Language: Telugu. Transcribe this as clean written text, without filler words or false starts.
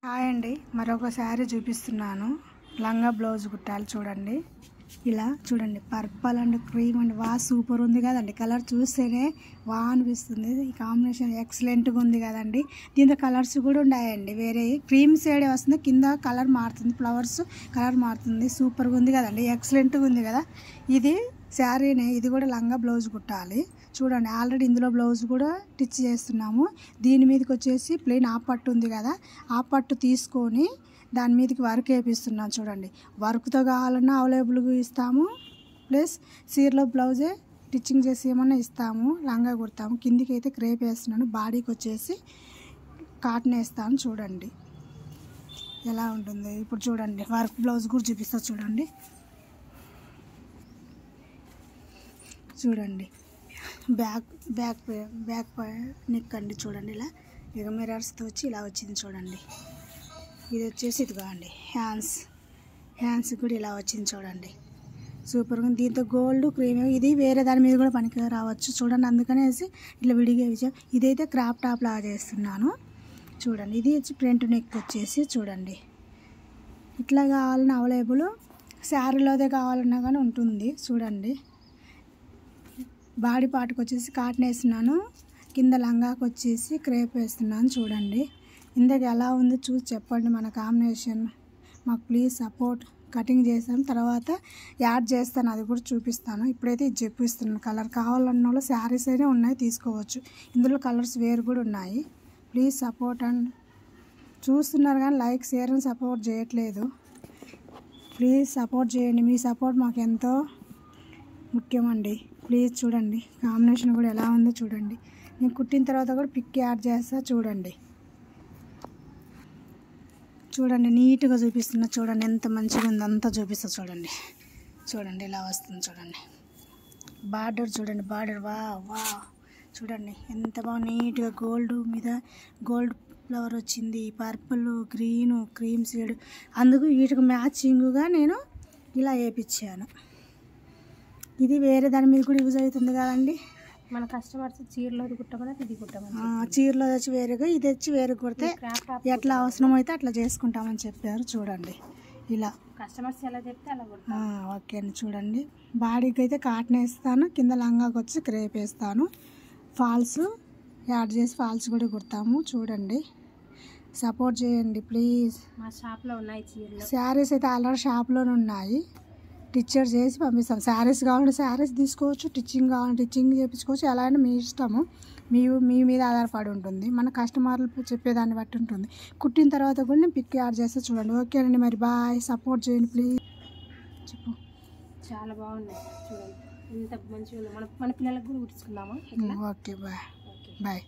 హాయ్ అండి, మరొక శారీ చూపిస్తున్నాను. లంగా బ్లౌజ్ కుట్టాలి చూడండి. ఇలా చూడండి, purple and cream and super ఉంది కదండి. కలర్ చూస్తేనే అనిపిస్తుంది. ఈ కాంబినేషన్ ఎక్సలెంట్గా ఉంది కదండి. దీంతో కలర్స్ కూడా ఉన్నాయండి. వేరే క్రీమ్ షేడే వస్తుంది, కింద కలర్ మారుతుంది, ఫ్లవర్స్ కలర్ మారుతుంది. సూపర్గా ఉంది కదండి, ఎక్సలెంట్గా ఉంది కదా. ఇది శారీనే, ఇది కూడా లంగా బ్లౌజ్ కుట్టాలి చూడండి. ఆల్రెడీ ఇందులో బ్లౌజ్ కూడా స్టిచ్ చేస్తున్నాము. దీని మీదకి వచ్చేసి ప్లెయిన్ ఆ పట్టు ఉంది కదా, ఆ పట్టు తీసుకొని దాని మీదకి వర్క్ వేపిస్తున్నాను చూడండి. వర్క్తో కావాలన్నా అవైలబుల్గా ఇస్తాము, ప్లస్ చీరలో బ్లౌజే స్టిచ్చింగ్ చేసి ఏమన్నా ఇస్తాము. లంగా కుడతాము. కిందికి అయితే క్రేప్ వేస్తున్నాను, బాడీకి వచ్చేసి కాటన్ వేస్తాను చూడండి ఎలా ఉంటుంది. ఇప్పుడు చూడండి, వర్క్ బ్లౌజ్ కూడా చూపిస్తా చూడండి. చూడండి, బ్యాక్ బ్యాక్ బ్యాక్ నెక్ అండి చూడండి. ఇలా ఇక మిరర్స్తో వచ్చి ఇలా వచ్చింది చూడండి. ఇది వచ్చేసి ఇదిగోండి హ్యాండ్స్ కూడా ఇలా వచ్చింది చూడండి. సూపర్గా ఉంది. దీంతో గోల్డ్ క్రీమ్ ఇది వేరే దాని మీద కూడా పనికి రావచ్చు చూడండి. అందుకనేసి ఇట్లా విడిగా విజయం. ఇదైతే క్రాప్ టాప్ లాగా చేస్తున్నాను చూడండి. ఇది వచ్చి ఫ్రంట్ నెక్ వచ్చేసి చూడండి. ఇట్లా కావాలన్నా అవైలబుల్, శారీలోదే కావాలన్నా కానీ ఉంటుంది చూడండి. బాడీ పార్ట్కి వచ్చేసి కాటన్ వేస్తున్నాను, కింద లంగాకి వచ్చేసి క్రేప్ వేస్తున్నాను చూడండి. ఇందుకు ఎలా ఉందో చూసి చెప్పండి. మన కాంబినేషన్ మాకు ప్లీజ్ సపోర్ట్. కటింగ్ చేస్తాను, తర్వాత యాడ్ చేస్తాను, అది కూడా చూపిస్తాను. ఇప్పుడైతే ఇది చూపిస్తున్నాను. కలర్ కావాలన్న వాళ్ళు శారీస్ అయినా ఉన్నాయి, తీసుకోవచ్చు. ఇందులో కలర్స్ వేరు కూడా ఉన్నాయి. ప్లీజ్ సపోర్ట్ అండ్ చూస్తున్నారు కానీ లైక్ షేర్ అని సపోర్ట్ చేయట్లేదు. ప్లీజ్ సపోర్ట్ చేయండి. మీ సపోర్ట్ మాకు ఎంతో ముఖ్యమండి. ప్లీజ్ చూడండి, కాంబినేషన్ కూడా ఎలా ఉందో చూడండి. నేను కుట్టిన తర్వాత కూడా పిక్ యాడ్ చేస్తా చూడండి. చూడండి, నీట్గా చూపిస్తున్నా చూడండి. ఎంత మంచిగా ఉందో అంతా చూపిస్తా చూడండి. చూడండి ఇలా వస్తుంది చూడండి. బార్డర్ చూడండి, బార్డర్ వా చూడండి ఎంత బాగా నీట్గా గోల్డ్ మీద గోల్డ్ ఫ్లవర్ వచ్చింది. పర్పుల్, గ్రీను, క్రీమ్ షేడ్, అందుకు వీటికి మ్యాచింగ్గా నేను ఇలా వేయించాను. ఇది వేరే దాని మీద కూడా యూజ్ అవుతుంది కదండి. మన కస్టమర్స్ చీరలో కుట్టమని ఇది కుట్టమని, చీరలో వచ్చి వేరుగా, ఇది వచ్చి వేరు కుడితే ఎట్లా అవసరం అయితే అట్లా చేసుకుంటామని చెప్పారు చూడండి. ఇలా కస్టమర్స్ ఎలా చెప్తే అలా కుడతాం. ఓకే అండి. చూడండి, బాడీకి అయితే కాటన్ వేస్తాను, కింద లంగాకి వచ్చి క్రేప్ వేస్తాను. ఫాల్స్ యాడ్ చేసి ఫాల్స్ కూడా కుడతాము చూడండి. సపోర్ట్ చేయండి ప్లీజ్. మా షాప్లో ఉన్నాయి చీరలు. శారీస్ అయితే ఆల్రెడీ షాప్లోనే ఉన్నాయి, టిచ్చర్ చేసి పంపిస్తాం. శారీస్ కావాలంటే శారీస్ తీసుకోవచ్చు, టిచ్చింగ్ కావాలంటే టిచ్చింగ్ చేయించుకోవచ్చు. ఎలా అయినా మీ ఇష్టము, మీ మీద ఆధారపడి ఉంటుంది. మన కస్టమర్లు చెప్పేదాన్ని బట్టి ఉంటుంది. కుట్టిన తర్వాత కూడా నేను పిక్ యాడ్ చేస్తే చూడండి. ఓకే అండి, మరి బాయ్. సపోర్ట్ చేయండి ప్లీజ్. చెప్పు. చాలా బాగున్నాయి చూడండి, ఎంత మంచిగా ఉంది. మన పిల్లలకు కూడా కుట్టించుకుందామా? Okay bye. బాయ్.